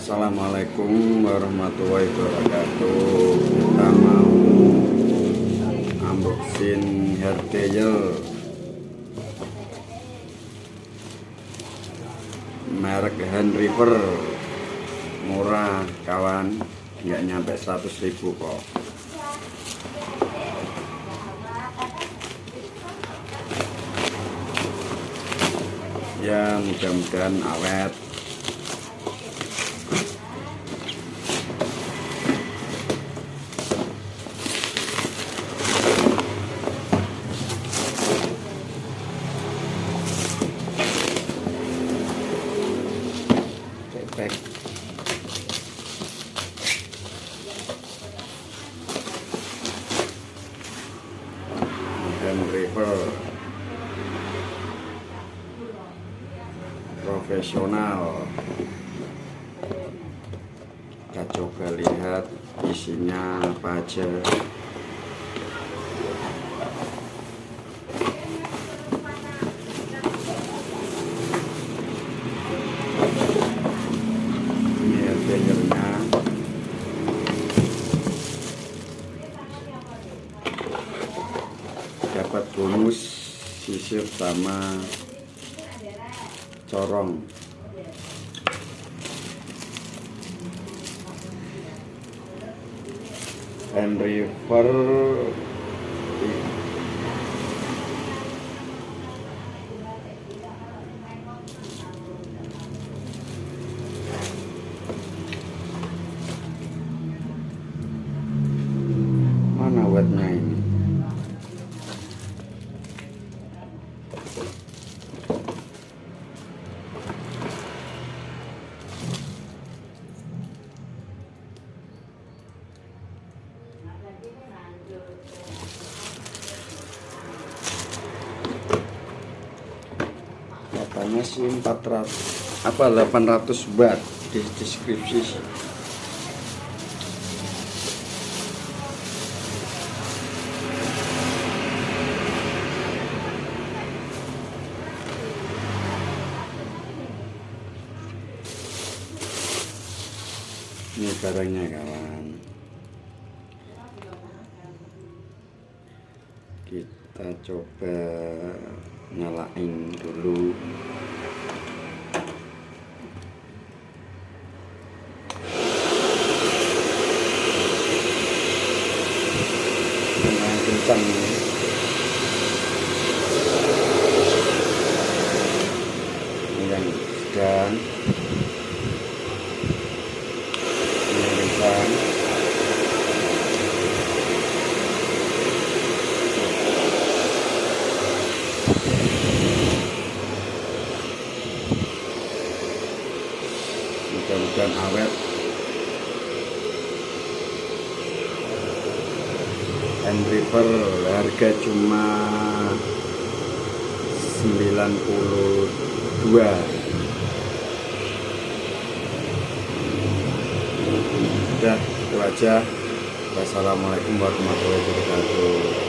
Assalamualaikum warahmatullahi wabarakatuh. Kita mau unboxing Hardale merek Hand Reaper, murah kawan, nggak nyampe 100.000 kok. Ya mudah-mudahan awet. Cepet. Hand Reaper profesional. Kita coba lihat isinya apa aja. Ini hardware-nya. Dapat bonus sisir sama corong. Hand Reaper mana wetnya ini? Katanya sih 800 watt di deskripsi sih. Ini barangnya kawan. Kita coba nyalain dulu. Lumayan kencang ini. Ini yang sedang. Ini yang kencang. Mudah-mudahan awet. Hand Reaper harga cuma 92. Udah itu aja. Wassalamualaikum warahmatullahi wabarakatuh.